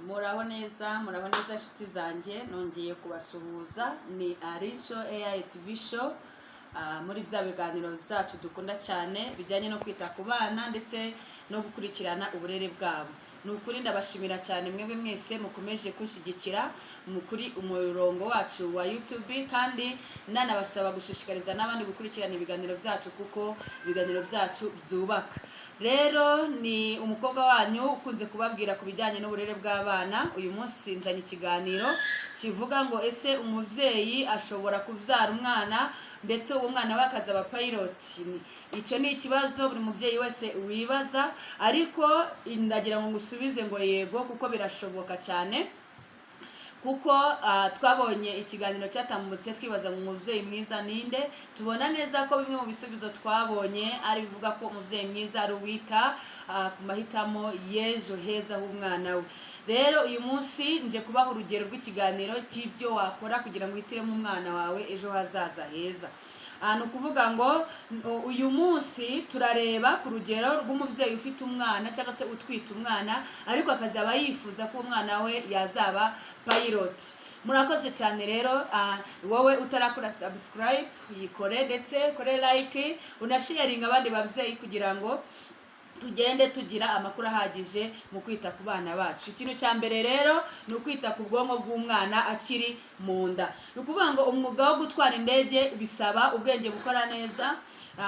muraho neza nshuti zanjye, nongeye kubasuhuza. Ni Aricho AI TV show, muri bya biganiro zacu dukunda cyane bijyanye no kwita ku bana ndetse no gukurikirana uburere bwabo. Nukuri ndabashimira cyane mwebwe mwese mukomeje kunshyigikira kuri umurongo wacu wa YouTube, kandi nanabasaba gushishikariza n'abandi gukurikirana ibiganiro byacu kuko ibiganiro byacu byubaka. Rero ni umukobwa wanyu ukunze kubabwira ku bijyanye n'uburere bw'abana. Uyu munsi nzanye ikiganiro kivuga ngo ese umubyeyi ashobora kubyara umwana ndetse uwo mwana we akazaba pilot? Icyo ni ikibazo buri mubyeyi wese wibaza, ariko ndagira ngo ngusubize ngo yego, kuko birashoboka cyane. Kuko twabonye ikiganiro cyatambutse twibaza ngo umubyeyi mwiza ninde. Tubona neza ko bimwe mu bisubizo twabonye ari bivuga ko umubyeyi mwiza ari uwita ku mahitamo y'ejo heza h'umwana we. Rero uyu munsi nje kubaha urugero rw'ikiganiro cy'ibyo wakora kugira ngo uhitiremo umwana wawe ejo hazaza heza. Ni ukuvuga ngo uyu munsi turareba ku rugero rw'umubyeyi ufite umwana cyangwa se utwite umwana, ariko akazaba yifuza ko umwana we yazaba pilot. Murakoze cyane rero, wowe utarakora subscribe yikore, ndetse kore like, unasharinga abandi babyeyi kugira ngo tugende tugira amakuru ahagije mu kwita ku bana bacu. Ikintu cya mbere rero ni ukwita ku bwonko bw'umwana akiri mu nda. Ni ukuvuga ngo umwuga wo gutwara indege bisaba ubwenge bukora neza,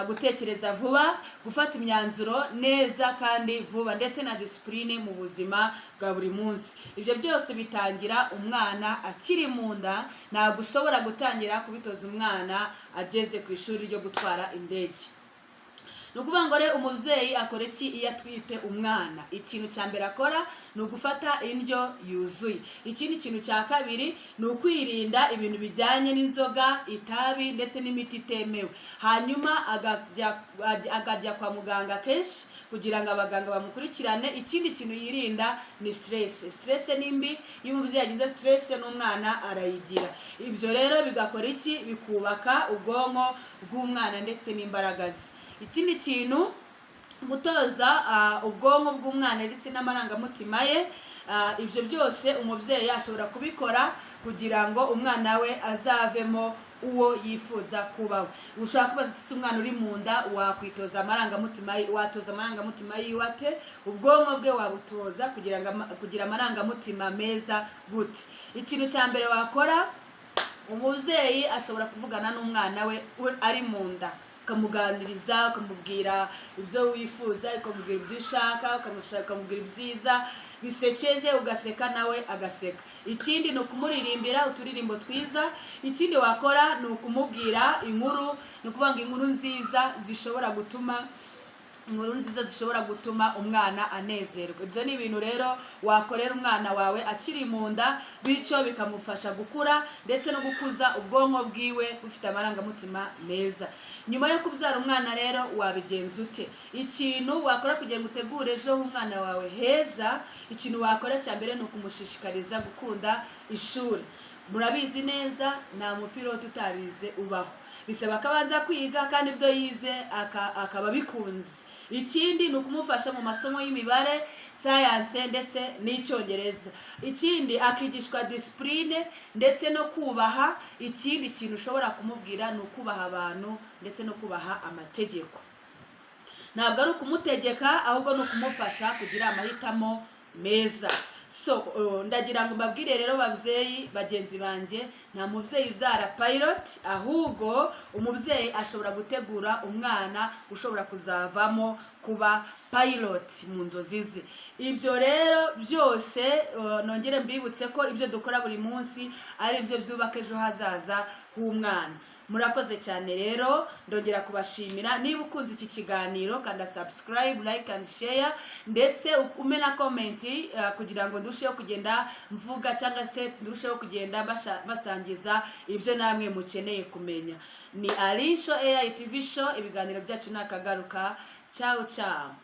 gutekereza vuba, gufata imyanzuro neza kandi vuba, ndetse na discipline mu buzima bwa buri munsi. Ibyo byose bitangira umwana akiri mu nda. Ntabwo ushobora gutangira kubitoza umwana ageze ku ishuri ryo gutwara indege. Ni ukuvuga ngo rero umubyeyi akora iki iyo atwite umwana? Ikintu cya mbere akora ni ugufata indyo yuzuye. Ikindi kintu cya kabiri ni ukwirinda ibintu bijyanye n'inzoga, itabi ndetse n'imiti itemewe. Hanyuma akajya kwa muganga kenshi kugira ngo abaganga bamukurikirane. Ikindi kintu yirinda ni stress. Stress ni mbi. Iyo umubyeyi agize stress n'umwana arayigira. Ibyo rero bigakora iki? Bikubaka ubwonko bw'umwana ndetse n'imbaraga ze. Ikindi kintu, gutoza ubwonko bw'umwana ndetse n'amarangamutima ye. Ibyo byose umubyeyi ashobora kubikora kugira ngo umwana we azavemo uwo yifuza kubaho. Ushaka kubaza uti umwana uri mu nda wakwitoza amarangamutima, watoza amarangamutima yiwe ate? Ubwonko bwe wabutoza kugira amarangamutima meza gute? Ikintu cya mbere wakora, umubyeyi ashobora kuvugana n'umwana we ari mu nda, ukamuganiriza, ukamubwira ibyo wifuza, ukamubwira ibyo ushaka, ukamubwira ibyiza bisekeje, ugaseka nawe agaseka. Ikindi ni ukumuririmbira uturirimbo twiza. Ikindi wakora ni ukumubwira inkuru, ni ukuvuga ngo inkuru nziza zishobora gutuma umwana anezerwa. Ibyo ni ibintu rero wakorera umwana wawe akiri mu nda, bityo bikamufasha gukura ndetse no gukuza ubwonko bwiwe bufite amarangamutima meza. Nyuma yo kubyara umwana rero wabigenza ute? Ikintu wakora kugira ngo utegure ejo h'umwana wawe heza, ikintu wakora cya mbere ni ukumushishikariza gukunda ishuri. Murabizi neza nta mupilote utarize ubaho. Bisaba ko abanza kwiga kandi ibyo yize akaba bikunze. Ikindi ni ukumufasha mu masomo y'imibare, science ndetse n'icyongereza. Ikindi akigishwa discipline ndetse no kubaha. Ikindi kintu ushobora kumubwira ni ukubaha abantu ndetse no kubaha amategeko. Ntabwo ari ukumutegeka, ahubwo ni ukumufasha kugira amahitamo meza. Ndagira ngo mbabwire rero babyeyi bagenzi banjye, nta mubyeyi ubyara pilot, ahubwo umubyeyi ashobora gutegura umwana ushobora kuzavamo kuba pilot mu nzozi ze. Ibyo rero byose nongere mbibutse ko ibyo dukora buri munsi ari byo byubaka ejo hazaza h'umwana. Murakoze cyane rero, ndongera kubashimira. Niba ukunze iki kiganiro kanda subscribe, like and share, ndetse umena comment kugira ngo ndusheho kugenda mvuga cyangwa se ndusheho kugenda basangiza ibyo namwe mukeneye kumenya. Ni Aricho AI TV show, ibiganiro byacu nakagaruka. Ciao ciao.